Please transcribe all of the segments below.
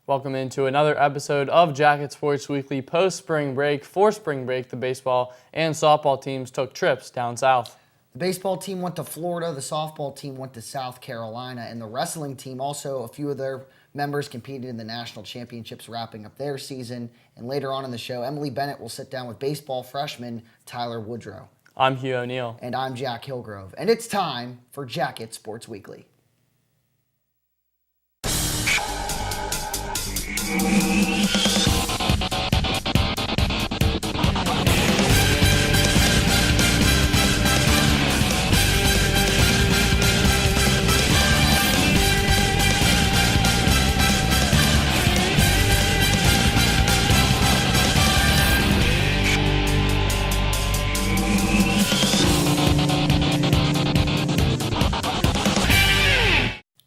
Welcome into another episode of Jacket Sports Weekly post-spring break. For spring break, the baseball and softball teams took trips down south. The baseball team went to Florida, the softball team went to South Carolina, and the wrestling team also, a few of their members competed in the national championships, wrapping up their season. And later on in the show, Emily Bennett will sit down with baseball freshman Tyler Woodrow. I'm Hugh O'Neill. And I'm Jack Hillgrove. And it's time for Jacket Sports Weekly.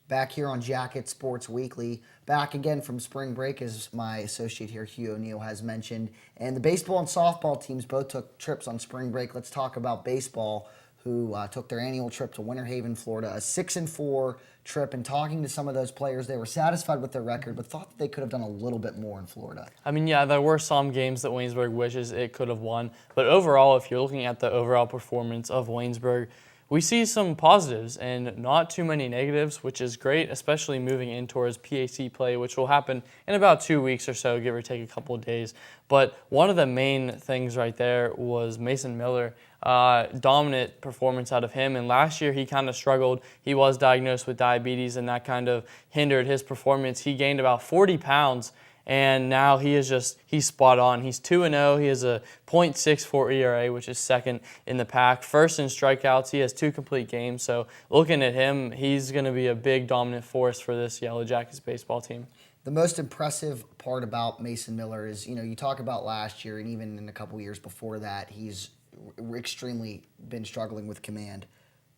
Back here on Jacket Sports Weekly, back again from spring break, as my associate here, Hugh O'Neill, has mentioned. And the baseball and softball teams both took trips on spring break. Let's talk about baseball, who took their annual trip to Winter Haven, Florida, a 6-4 trip. And talking to some of those players, they were satisfied with their record, but thought that they could have done a little bit more in Florida. I mean, yeah, there were some games that Waynesburg wishes it could have won. But overall, if you're looking at the overall performance of Waynesburg, we see some positives and not too many negatives, which is great, especially moving in towards PAC play, which will happen in about 2 weeks or so, give or take a couple of days. But one of the main things right there was Mason Miller. Dominant performance out of him, and last year he kind of struggled. He was diagnosed with diabetes, and that kind of hindered his performance. He gained about 40 pounds. And now he's spot on. He's 2-0. He has a .64 ERA, which is second in the pack. First in strikeouts. He has 2 complete games. So looking at him, he's going to be a big dominant force for this Yellow Jackets baseball team. The most impressive part about Mason Miller is, you talk about last year and even in a couple years before that, he's extremely been struggling with command.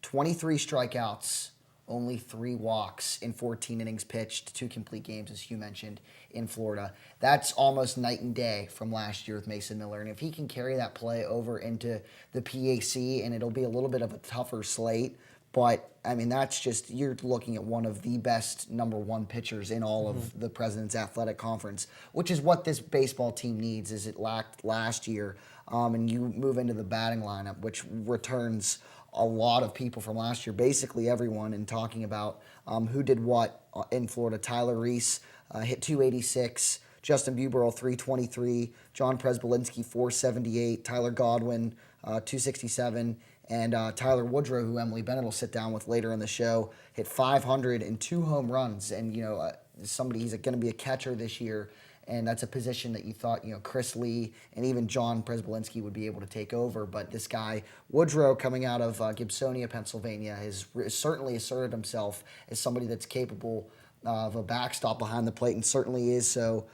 23 strikeouts. Only 3 walks in 14 innings pitched, 2 complete games, as Hugh mentioned, in Florida. That's almost night and day from last year with Mason Miller. And if he can carry that play over into the PAC, and it'll be a little bit of a tougher slate, but, I mean, that's just, you're looking at one of the best number 1 pitchers in all of the President's Athletic Conference, which is what this baseball team needs, as it lacked last year. And you move into the batting lineup, which returns a lot of people from last year, basically everyone, and talking about who did what in Florida. Tyler Reese hit 286, Justin Buberl 323, John Presbolinski 478, Tyler Godwin 267, and Tyler Woodrow, who Emily Bennett will sit down with later in the show, hit 500 and 2 home runs. And he's going to be a catcher this year. And that's a position that you thought, Chris Lee and even John Presbolinski would be able to take over. But this guy, Woodrow, coming out of Gibsonia, Pennsylvania, has certainly asserted himself as somebody that's capable of a backstop behind the plate, and certainly is so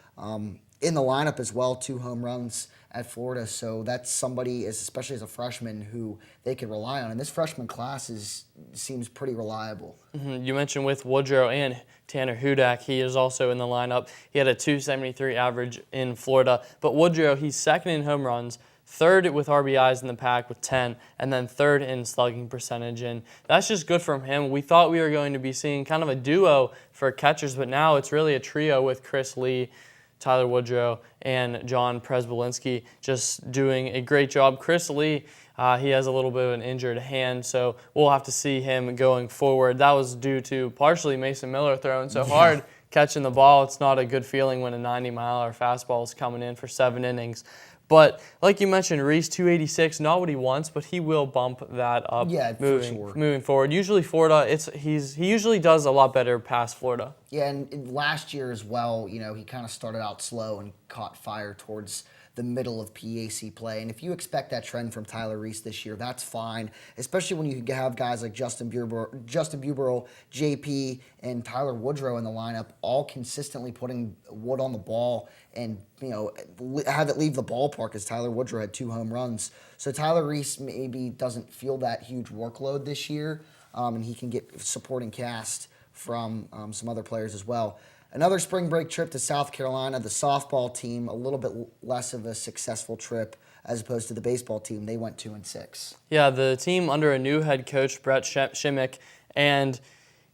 in the lineup as well. 2 home runs at Florida. So that's somebody, especially as a freshman, who they could rely on. And this freshman class seems pretty reliable. Mm-hmm. You mentioned with Woodrow and Tanner Hudak, he is also in the lineup. He had a .273 average in Florida. But Woodrow, he's second in home runs, third with RBIs in the pack with 10, and then third in slugging percentage. And that's just good from him. We thought we were going to be seeing kind of a duo for catchers, but now it's really a trio with Chris Lee, Tyler Woodrow, and John Presbolinski just doing a great job. Chris Lee, he has a little bit of an injured hand, so we'll have to see him going forward. That was due to partially Mason Miller throwing so hard, catching the ball. It's not a good feeling when a 90-mile-an-hour fastball is coming in for 7 innings. But like you mentioned, Reese 286, not what he wants, but he will bump that up moving forward. Usually Florida, he usually does a lot better past Florida. Yeah, and last year as well, he kind of started out slow and caught fire towards the middle of PAC play. And if you expect that trend from Tyler Reese this year, that's fine, especially when you have guys like Justin Buberl, JP, and Tyler Woodrow in the lineup, all consistently putting wood on the ball and, have it leave the ballpark, as Tyler Woodrow had 2 home runs. So Tyler Reese maybe doesn't feel that huge workload this year, and he can get supporting cast from some other players as well. Another spring break trip to South Carolina. The softball team, a little bit less of a successful trip as opposed to the baseball team. They went 2-6. Yeah, the team under a new head coach, Brett Shimmick, and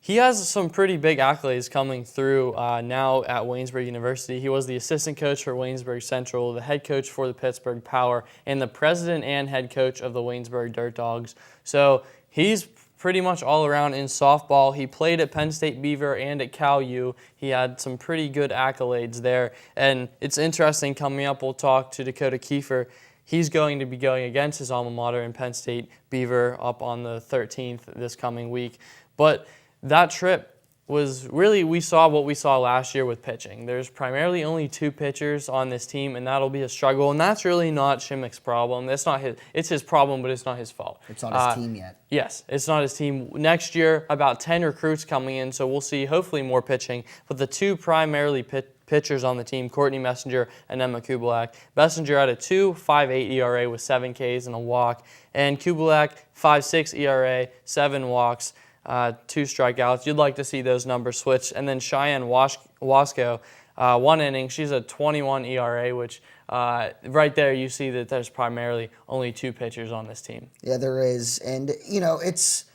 He has some pretty big accolades coming through now at Waynesburg University. He was the assistant coach for Waynesburg Central, the head coach for the Pittsburgh Power, and the president and head coach of the Waynesburg Dirt Dogs. So he's pretty much all around in softball. He played at Penn State Beaver and at Cal U. He had some pretty good accolades there. And it's interesting, coming up, we'll talk to Dakota Kiefer. He's going to be going against his alma mater in Penn State Beaver up on the 13th this coming week. But that trip was really, we saw what we saw last year with pitching. There's primarily only 2 pitchers on this team, and that'll be a struggle. And that's really not Shimmick's problem. It's his problem, but it's not his fault. It's not his team yet. Yes, it's not his team. Next year, about 10 recruits coming in, so we'll see hopefully more pitching. But the 2 primarily pitchers on the team, Courtney Messenger and Emma Kubalak. Messenger had a 2.58 ERA with 7 Ks and a walk, and Kubalak 5.6 ERA, 7 walks. 2 strikeouts. You'd like to see those numbers switch. And then Cheyenne Wasco, 1 inning. She's a 21 ERA, which right there you see that there's primarily only 2 pitchers on this team. Yeah, there is. And, it's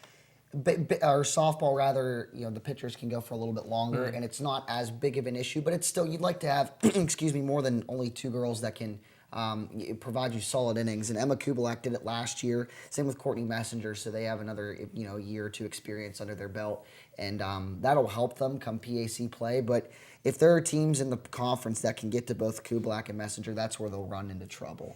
or softball, rather, the pitchers can go for a little bit longer, and it's not as big of an issue, but it's still, you'd like to have, more than only 2 girls that can provide you solid innings. And Emma Kubalak did it last year. Same with Courtney Messenger, so they have another year or 2 experience under their belt, and that'll help them come PAC play. But if there are teams in the conference that can get to both Kubalak and Messenger, that's where they'll run into trouble.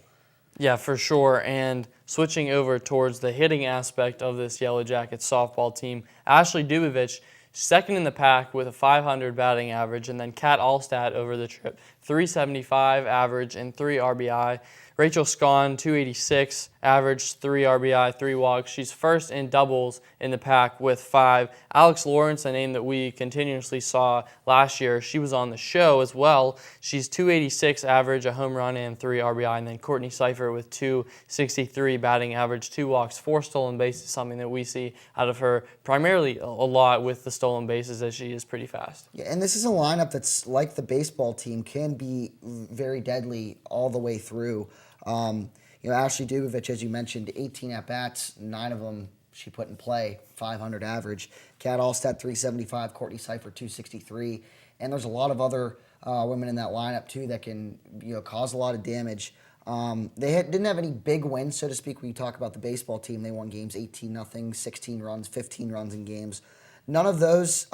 Yeah, for sure. And switching over towards the hitting aspect of this Yellow Jackets softball team, Ashley Dubovich, second in the pack with a .500 batting average, and then Kat Allstat over the trip, .375 average and 3 RBI. Rachel Scahn, .286 average, 3 RBI, 3 walks. She's first in doubles in the pack with 5. Alex Lawrence, a name that we continuously saw last year, she was on the show as well. She's .286 average, a home run, and 3 RBI. And then Courtney Seifert with .263 batting average, 2 walks, 4 stolen bases, something that we see out of her primarily a lot with the stolen bases, as she is pretty fast. Yeah, and this is a lineup that's like the baseball team, can be very deadly all the way through. Ashley Dubovich, as you mentioned, 18 at-bats, 9 of them she put in play, .500 average. Kat Allstat, .375, Courtney Seifert, .263. And there's a lot of other women in that lineup, too, that can cause a lot of damage. They didn't have any big wins, so to speak, when you talk about the baseball team. They won games 18-0, 16 runs, 15 runs in games. None of those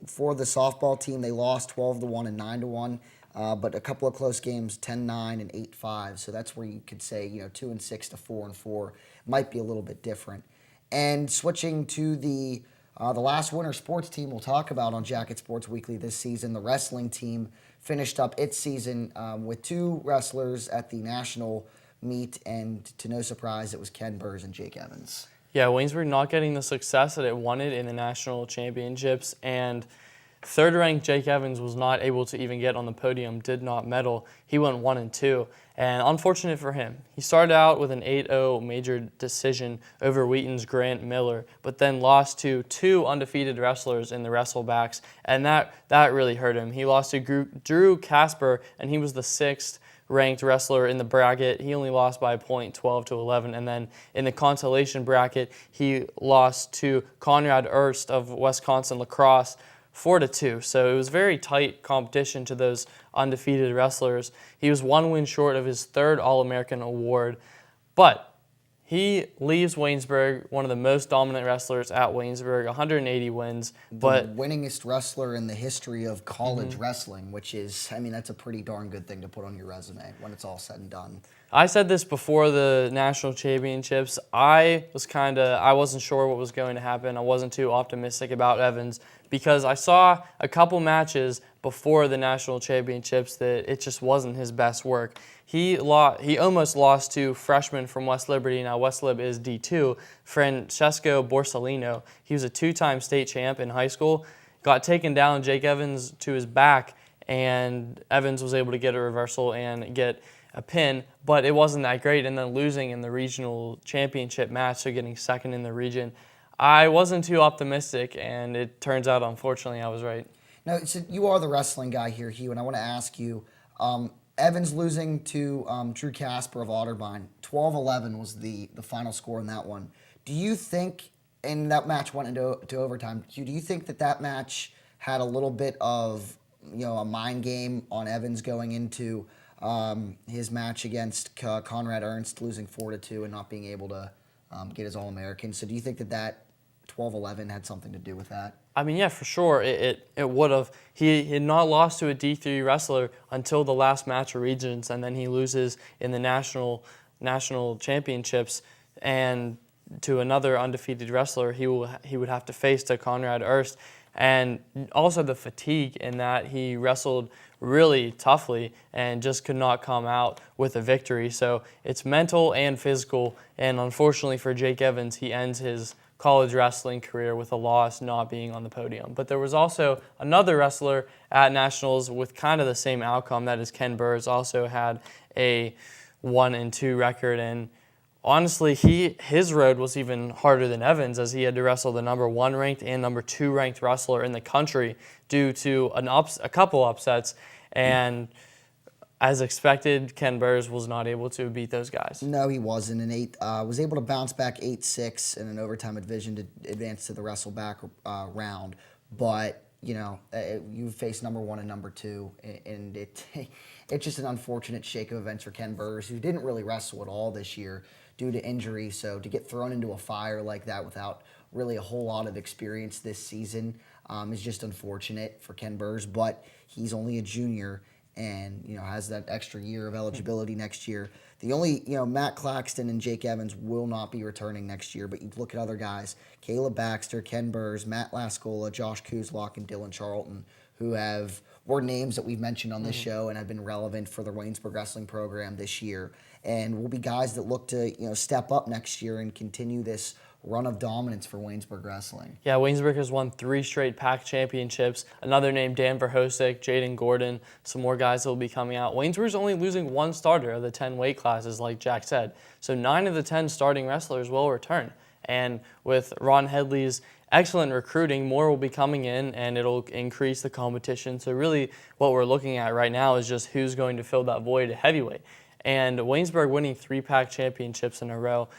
for the softball team. They lost 12-1 and 9-1. But a couple of close games, 10-9 and 8-5. So that's where you could say, 2-6 to 4-4 might be a little bit different. And switching to the last winter sports team we'll talk about on Jacket Sports Weekly this season, the wrestling team finished up its season with 2 wrestlers at the national meet, and to no surprise, it was Ken Burrs and Jake Evans. Yeah, Waynesburg not getting the success that it wanted in the national championships, and third-ranked Jake Evans was not able to even get on the podium, did not medal. He went 1-2, and unfortunate for him. He started out with an 8-0 major decision over Wheaton's Grant Miller, but then lost to 2 undefeated wrestlers in the wrestlebacks, and that really hurt him. He lost to Drew Casper, and he was the 6th ranked wrestler in the bracket. He only lost by a point, 12-11. And then in the consolation bracket, he lost to Conrad Erst of Wisconsin Lacrosse, 4-2. So it was very tight competition to those undefeated wrestlers. He was 1 win short of his 3rd All-American award, but he leaves Waynesburg, one of the most dominant wrestlers at Waynesburg, 180 wins. But the winningest wrestler in the history of college wrestling, which is, that's a pretty darn good thing to put on your resume when it's all said and done. I said this before the national championships. I wasn't sure what was going to happen. I wasn't too optimistic about Evans because I saw a couple matches before the national championships that it just wasn't his best work. He almost lost to freshman from West Liberty. Now West Lib is D2, Francesco Borsellino. He was a 2-time state champ in high school. Got taken down, Jake Evans to his back, and Evans was able to get a reversal and get a pin, but it wasn't that great. And then losing in the regional championship match, so getting 2nd in the region, I wasn't too optimistic, and it turns out, unfortunately, I was right. Now, so you are the wrestling guy here, Hugh, and I want to ask you, Evans losing to Drew Casper of Otterbein, 12-11 was the final score in that one. Do you think and that match went into overtime. Do you think that match had a little bit of a mind game on Evans going into his match against Conrad Ernst, losing 4-2 and not being able to get his All-American? So do you think that 12-11 had something to do with that? I mean, yeah, for sure. It would have. He had not lost to a D3 wrestler until the last match of Regions, and then he loses in the national championships, and to another undefeated wrestler he would have to face, to Conrad Ernst. And also the fatigue in that he wrestled really toughly and just could not come out with a victory. So it's mental and physical, and unfortunately for Jake Evans, he ends his college wrestling career with a loss, not being on the podium. But there was also another wrestler at Nationals with kind of the same outcome, that is Ken Burrs, also had a 1-2 record, and honestly, his road was even harder than Evans, as he had to wrestle the number 1 ranked and number 2 ranked wrestler in the country due to a couple upsets. And as expected, Ken Burrs was not able to beat those guys. No, he wasn't. And was able to bounce back 8-6 in an overtime division to advance to the wrestle-back round. But you face number 1 and number 2, and it's just an unfortunate shake of events for Ken Burrs, who didn't really wrestle at all this year due to injury. So to get thrown into a fire like that without really a whole lot of experience this season is just unfortunate for Ken Burrs. But he's only a junior, and has that extra year of eligibility next year. The only Matt Claxton and Jake Evans will not be returning next year, but you look at other guys: Caleb Baxter, Ken Burrs, Matt Lascola, Josh Kuzlock, and Dylan Charlton, who were names that we've mentioned on this show and have been relevant for the Waynesburg wrestling program this year, and will be guys that look to step up next year and continue this run of dominance for Waynesburg wrestling. Yeah, Waynesburg has won 3 straight PAC championships. Another name, Dan Verhosek, Jaden Gordon, some more guys that will be coming out. Waynesburg's only losing 1 starter of the 10 weight classes, like Jack said. So 9 of the 10 starting wrestlers will return. And with Ron Headley's excellent recruiting, more will be coming in, and it'll increase the competition. So really what we're looking at right now is just who's going to fill that void at heavyweight. And Waynesburg winning 3 PAC championships in a row,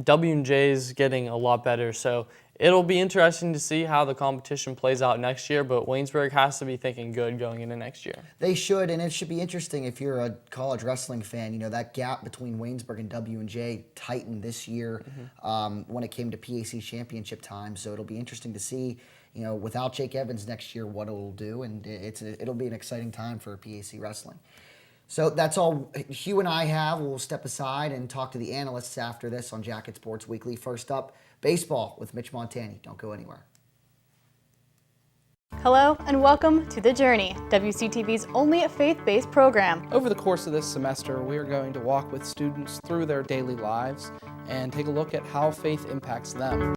W&J's getting a lot better, so it'll be interesting to see how the competition plays out next year, but Waynesburg has to be thinking good going into next year. They should, and it should be interesting if you're a college wrestling fan. That gap between Waynesburg and W&J tightened this year when it came to PAC championship time, so it'll be interesting to see, without Jake Evans next year, what it'll do, and it'll be an exciting time for PAC wrestling. So that's all Hugh and I have. We'll step aside and talk to the analysts after this on Jacket Sports Weekly. First up, baseball with Mitch Montani. Don't go anywhere. Hello and welcome to The Journey, WCTV's only faith-based program. Over the course of this semester, we are going to walk with students through their daily lives and take a look at how faith impacts them.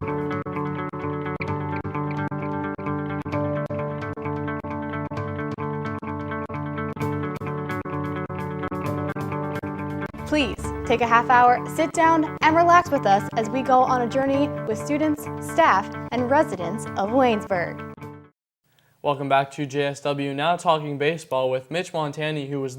Please take a half hour, sit down, and relax with us as we go on a journey with students, staff, and residents of Waynesburg. Welcome back to JSW. Now talking baseball with Mitch Montani, who was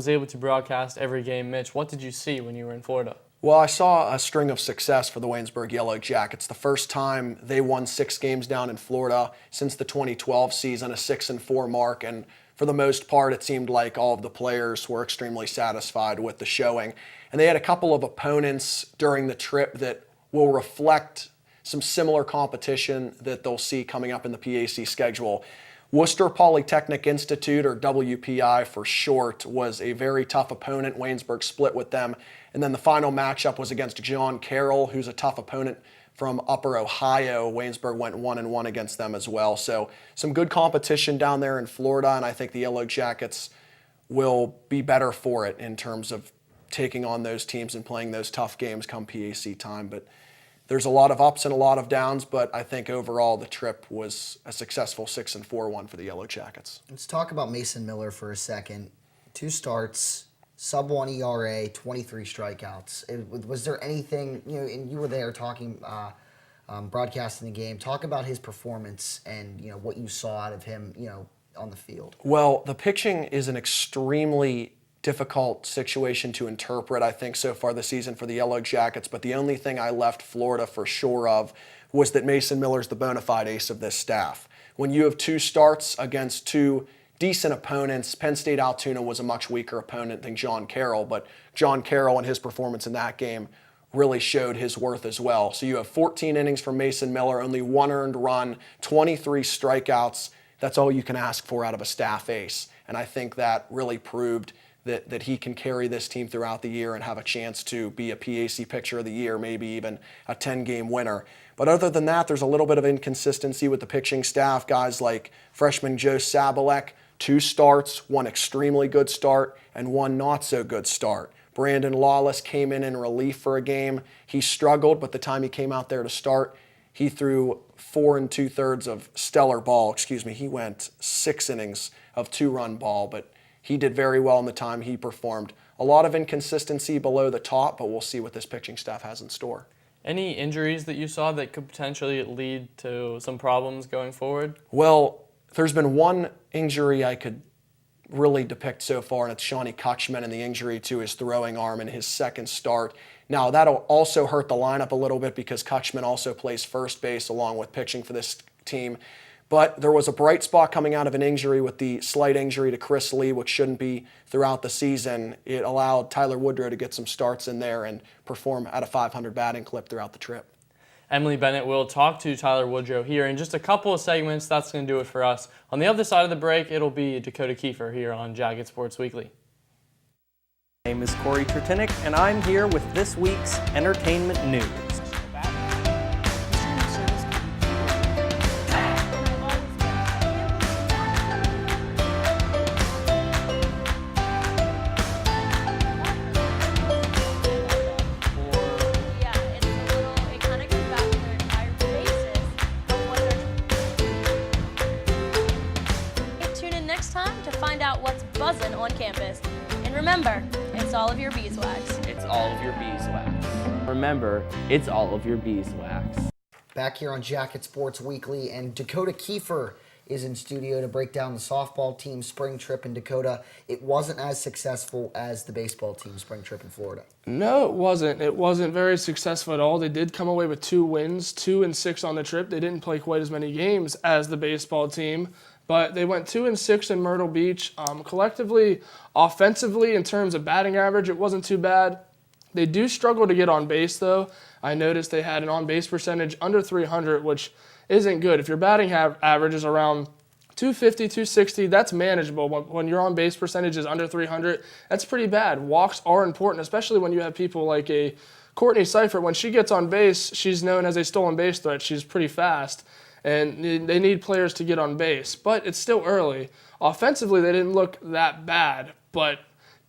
able to broadcast every game. Mitch, what did you see when you were in Florida? Well, I saw a string of success for the Waynesburg Yellow Jackets. The first time they won 6 games down in Florida since the 2012 season, a 6-4 mark, and for the most part, it seemed like all of the players were extremely satisfied with the showing. And they had a couple of opponents during the trip that will reflect some similar competition that they'll see coming up in the PAC schedule. Worcester Polytechnic Institute, or WPI for short, was a very tough opponent. Waynesburg split with them. And then the final matchup was against John Carroll, who's a tough opponent from Upper Ohio. Waynesburg went 1-1 against them as well. So some good competition down there in Florida, and I think the Yellow Jackets will be better for it in terms of taking on those teams and playing those tough games come PAC time. But there's a lot of ups and a lot of downs, but I think overall the trip was a successful 6-4 one for the Yellow Jackets. Let's talk about Mason Miller for a second. 2 starts, sub-1 ERA, 23 strikeouts. Was there anything, and you were there talking, broadcasting the game, talk about his performance and, what you saw out of him, on the field? Well, the pitching is an extremely difficult situation to interpret, I think, so far this season for the Yellow Jackets, but the only thing I left Florida for sure of was that Mason Miller's the bona fide ace of this staff. When you have 2 starts against 2 decent opponents, Penn State Altoona was a much weaker opponent than John Carroll, but John Carroll and his performance in that game really showed his worth as well. So you have 14 innings from Mason Miller, only 1 earned run, 23 strikeouts. That's all you can ask for out of a staff ace. And I think that really proved that he can carry this team throughout the year and have a chance to be a PAC Pitcher of the Year, maybe even a 10-game winner. But other than that, there's a little bit of inconsistency with the pitching staff. Guys like freshman Joe Sabalek, 2 starts, 1 extremely good start, and 1 not so good start. Brandon Lawless came in relief for a game. He struggled, but the time he came out there to start, he threw 4 2/3 of stellar ball. He went 6 innings of 2-run ball, but he did very well in the time he performed. A lot of inconsistency below the top, but we'll see what this pitching staff has in store. Any injuries that you saw that could potentially lead to some problems going forward? Well, there's been one injury I could really depict so far, and it's Shawnee Kutchman and the injury to his throwing arm in his second start. Now, that'll also hurt the lineup a little bit because Kutchman also plays first base along with pitching for this team. But there was a bright spot coming out of an injury with the slight injury to Chris Lee, which shouldn't be throughout the season. It allowed Tyler Woodrow to get some starts in there and perform at a .500 batting clip throughout the trip. Emily Bennett will talk to Tyler Woodrow here in just a couple of segments. That's going to do it for us. On the other side of the break, it'll be Dakota Kiefer here on Jacket Sports Weekly. My name is Corey Tretinik, and I'm here with this week's entertainment news. Buzzing on campus. And remember, it's all of your beeswax. It's all of your beeswax. Remember, it's all of your beeswax. Back here on Jacket Sports Weekly, and Dakota Kiefer is in studio to break down the softball team spring trip in Dakota. It wasn't as successful as the baseball team spring trip in Florida. No, it wasn't. It wasn't very successful at all. They did come away with 2 wins, 2-6 on the trip. They didn't play quite as many games as the baseball team, but they went 2-6 in Myrtle Beach. Collectively, offensively, in terms of batting average, it wasn't too bad. They do struggle to get on base, though. I noticed they had an on-base percentage under 300, which isn't good. If your batting average is around 250, 260, that's manageable. When your on-base percentage is under 300, that's pretty bad. Walks are important, especially when you have people like a Courtney Seifert. When she gets on base, she's known as a stolen base threat. She's pretty fast, and they need players to get on base. But it's still early. Offensively, they didn't look that bad, but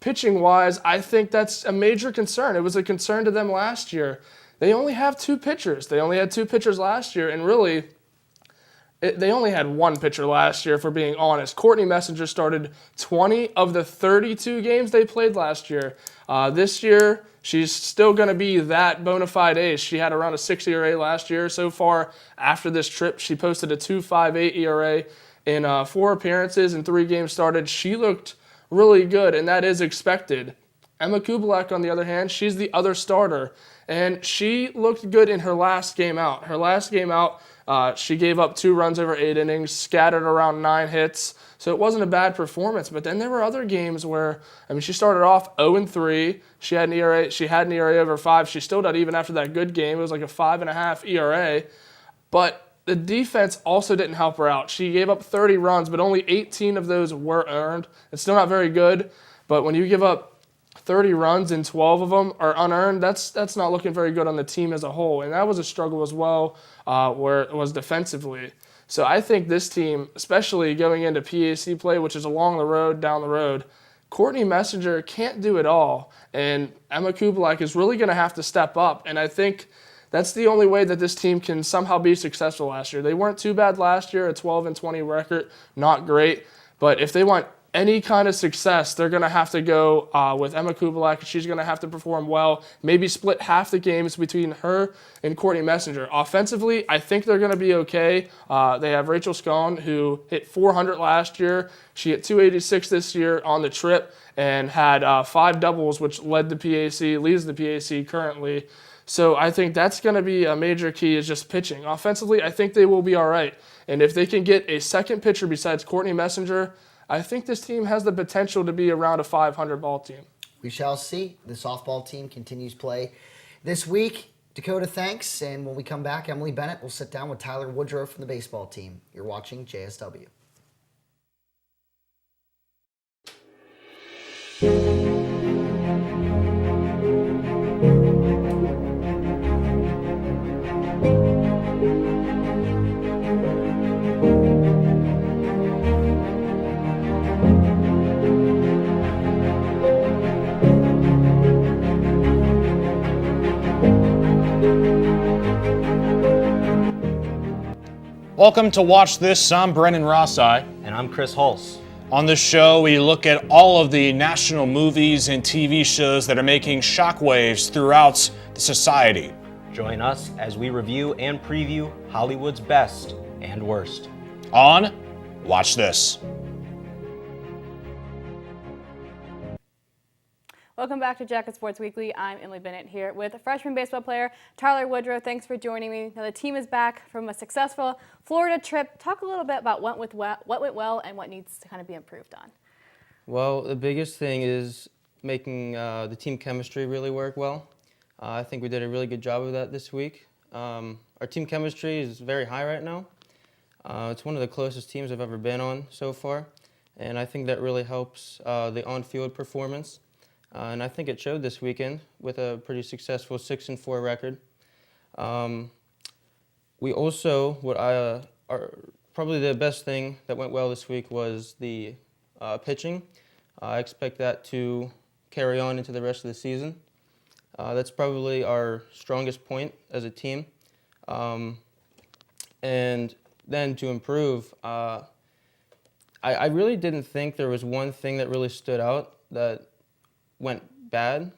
pitching-wise, I think that's a major concern. It was a concern to them last year. They only have 2 pitchers. They only had 2 pitchers last year, and really, they only had 1 pitcher last year, for being honest. Courtney Messenger started 20 of the 32 games they played last year. This year, she's still going to be that bona fide ace. She had around a 6 ERA last year. So far, after this trip, she posted a 2.58 ERA in 4 appearances and 3 games started. She looked really good, and that is expected. Emma Kubalek, on the other hand, she's the other starter, and she looked good in her last game out. Her last game out, she gave up 2 runs over 8 innings, scattered around 9 hits, so it wasn't a bad performance. But then there were other games where, she started off 0-3. She had an ERA over 5. She still did even after that good game. It was like a 5.5 ERA, but the defense also didn't help her out. She gave up 30 runs, but only 18 of those were earned. It's still not very good, but when you give up 30 runs and 12 of them are unearned, that's not looking very good on the team as a whole. And that was a struggle as well, where it was defensively. So I think this team, especially going into PAC play, which is down the road, Courtney Messenger can't do it all. And Emma Kubalek is really going to have to step up. And I think that's the only way that this team can somehow be successful last year. They weren't too bad last year, a 12-20 record, not great. But if they want any kind of success, they're going to have to go with Emma Kubalek. She's going to have to perform well, maybe split half the games between her and Courtney Messenger. Offensively, I think they're going to be okay. They have Rachel Scone, who hit 400 last year. She hit 286 this year on the trip and had 5 doubles, which leads the PAC currently. So I think that's going to be a major key is just pitching. Offensively, I think they will be all right. And if they can get a second pitcher besides Courtney Messenger, I think this team has the potential to be around a 500 ball team. We shall see. The softball team continues play this week. Dakota, thanks. And when we come back, Emily Bennett will sit down with Tyler Woodrow from the baseball team. You're watching JSW. Welcome to Watch This. I'm Brennan Rossi. And I'm Chris Hulse. On this show, we look at all of the national movies and TV shows that are making shockwaves throughout the society. Join us as we review and preview Hollywood's best and worst. On Watch This. Welcome back to Jacket Sports Weekly. I'm Emily Bennett here with freshman baseball player Tyler Woodrow. Thanks for joining me. Now the team is back from a successful Florida trip. Talk a little bit about what went well and what needs to kind of be improved on. Well, the biggest thing is making the team chemistry really work well. I think we did a really good job of that this week. Our team chemistry is very high right now. It's one of the closest teams I've ever been on so far, and I think that really helps the on-field performance. And I think it showed this weekend with a pretty successful 6-4 record. We also, probably the best thing that went well this week was the pitching. I expect that to carry on into the rest of the season. That's probably our strongest point as a team. And then to improve, I really didn't think there was one thing that really stood out that went bad,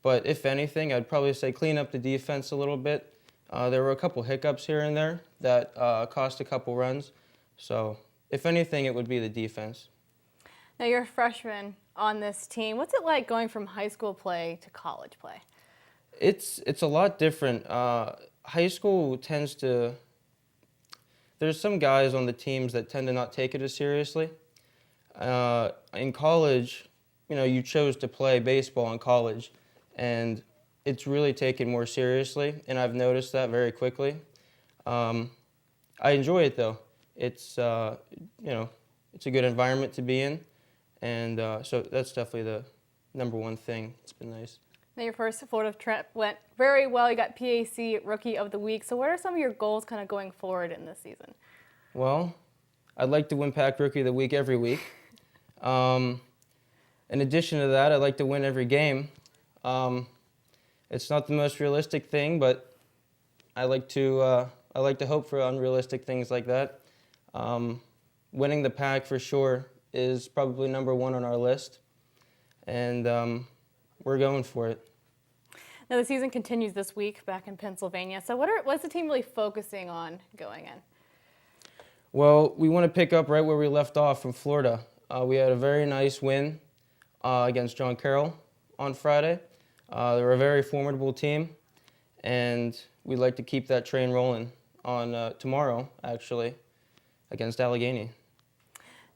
but if anything, I'd probably say clean up the defense a little bit. There were a couple hiccups here and there that cost a couple runs, so if anything, it would be the defense. Now you're a freshman on this team. What's it like going from high school play to college play? It's a lot different. High school tends to, there's some guys on the teams that tend to not take it as seriously. In college, you chose to play baseball in college, and it's really taken more seriously, and I've noticed that very quickly. I enjoy it though. It's it's a good environment to be in, and so that's definitely the number one thing. It's been nice. Now your first Florida trip went very well. You got PAC Rookie of the Week. So what are some of your goals kind of going forward in this season? Well, I'd like to win PAC Rookie of the Week every week. In addition to that, I'd like to win every game. It's not the most realistic thing, but I like to hope for unrealistic things like that. Winning the PAC for sure is probably number one on our list, and we're going for it. Now the season continues this week back in Pennsylvania. So what's the team really focusing on going in? Well, we want to pick up right where we left off from Florida. We had a very nice win against John Carroll on Friday. They were a very formidable team, and we'd like to keep that train rolling on tomorrow, actually, against Allegheny.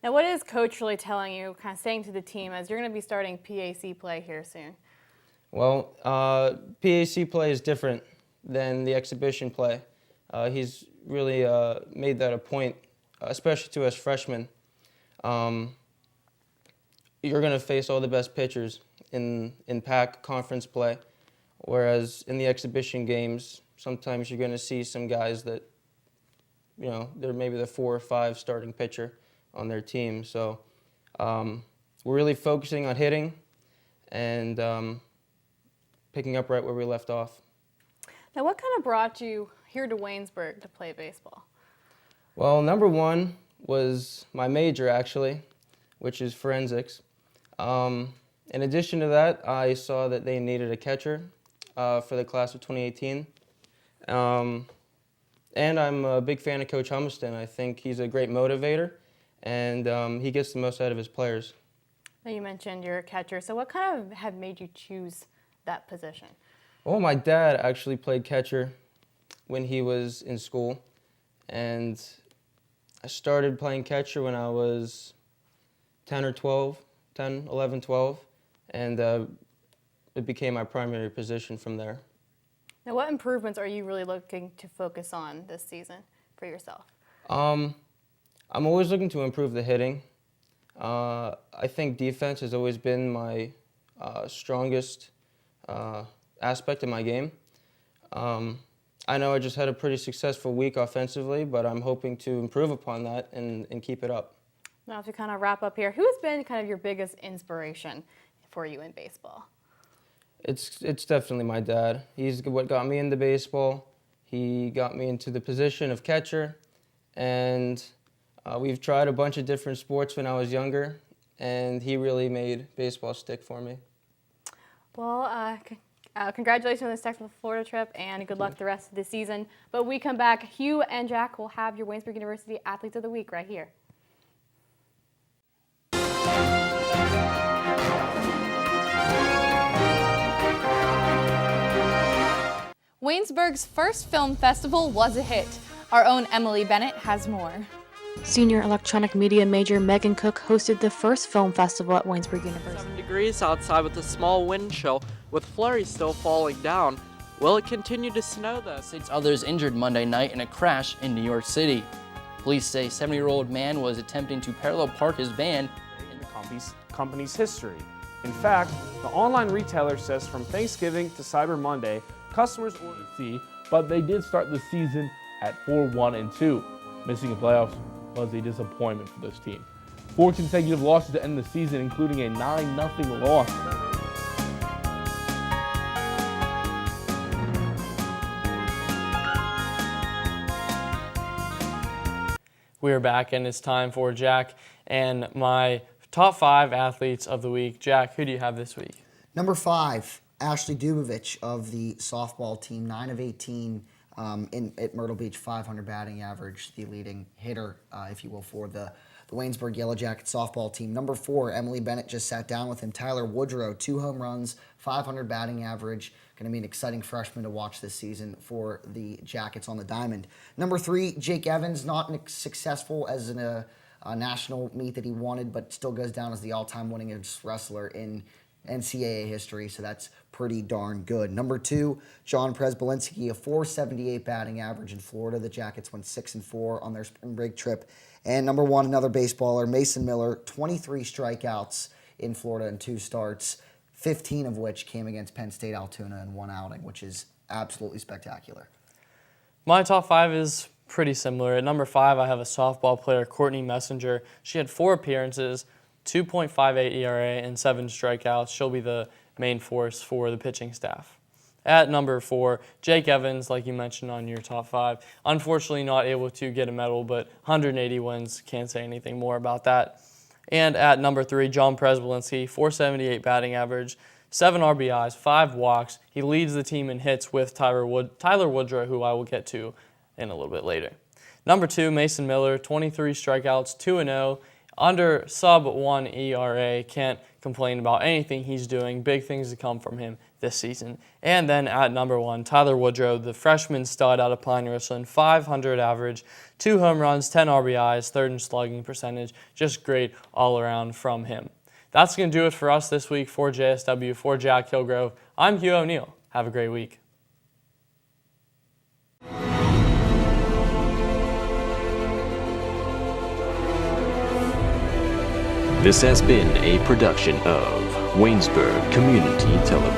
Now, what is Coach really telling you, kind of saying to the team as you're going to be starting PAC play here soon? Well, PAC play is different than the exhibition play. He's really made that a point, especially to us freshmen. You're going to face all the best pitchers in PAC conference play, whereas in the exhibition games, sometimes you're going to see some guys that, they're maybe the 4 or 5 starting pitcher on their team. So we're really focusing on hitting and picking up right where we left off. Now, what kind of brought you here to Waynesburg to play baseball? Well, number one was my major, actually, which is forensics. In addition to that, I saw that they needed a catcher for the class of 2018. And I'm a big fan of Coach Humiston. I think he's a great motivator, and he gets the most out of his players. Now you mentioned you're a catcher, so what kind of have made you choose that position? Well, my dad actually played catcher when he was in school, and I started playing catcher when I was 11, 12, and it became my primary position from there. Now, what improvements are you really looking to focus on this season for yourself? I'm always looking to improve the hitting. I think defense has always been my strongest aspect of my game. I know I just had a pretty successful week offensively, but I'm hoping to improve upon that and keep it up. Now, to kind of wrap up here, who has been kind of your biggest inspiration for you in baseball? It's definitely my dad. He's what got me into baseball. He got me into the position of catcher, and we've tried a bunch of different sports when I was younger, and he really made baseball stick for me. Well, congratulations on this Texas Florida trip, and good luck the rest of the season. But when we come back, Hugh and Jack will have your Waynesburg University Athletes of the Week right here. Waynesburg's first film festival was a hit. Our own Emily Bennett has more. Senior electronic media major Megan Cook hosted the first film festival at Waynesburg University. 7 degrees outside with a small wind chill, with flurries still falling down. Will it continue to snow though? 6 others injured Monday night in a crash in New York City. Police say a 70-year-old man was attempting to parallel park his van in the company's history. In fact, the online retailer says from Thanksgiving to Cyber Monday, customers ordered fee, but they did start the season at 4-1-2. Missing the playoffs was a disappointment for this team. 4 consecutive losses to end the season, including a 9-0 loss. We are back, and it's time for Jack and my top 5 athletes of the week. Jack, who do you have this week? Number 5, Ashley Dubovich of the softball team, 9 of 18 at Myrtle Beach, 500 batting average, the leading hitter, if you will, for the Waynesburg Yellow Jackets softball team. Number 4, Emily Bennett just sat down with him. Tyler Woodrow, 2 home runs, 500 batting average. Going to be an exciting freshman to watch this season for the Jackets on the diamond. Number 3, Jake Evans, not successful as a national meet that he wanted, but still goes down as the all-time winningest wrestler in NCAA history, so that's pretty darn good. Number 2, John Presbolinski, a 478 batting average in Florida. The Jackets went 6-4 on their spring break trip. And number 1, another baseballer, Mason Miller, 23 strikeouts in Florida in 2 starts, 15 of which came against Penn State Altoona in 1 outing, which is absolutely spectacular. My top 5 is pretty similar. At number 5, I have a softball player, Courtney Messenger. She had 4 appearances, 2.58 ERA, and 7 strikeouts. She'll be the main force for the pitching staff. At number 4, Jake Evans, like you mentioned on your top 5. Unfortunately not able to get a medal, but 180 wins, can't say anything more about that. And at number 3, John Presbolinski, 478 batting average, 7 RBIs, 5 walks. He leads the team in hits with Tyler Woodrow, who I will get to in a little bit later. Number 2, Mason Miller, 23 strikeouts, 2-0, under sub-1 ERA. Can't complain about anything he's doing. Big things to come from him this season. And then at number 1, Tyler Woodrow, the freshman stud out of Pine Richland, 500 average, 2 home runs, 10 RBIs, 3rd in slugging percentage. Just great all around from him. That's going to do it for us this week. For JSW, for Jack Hillgrove, I'm Hugh O'Neill. Have a great week. This has been a production of Waynesburg Community Television.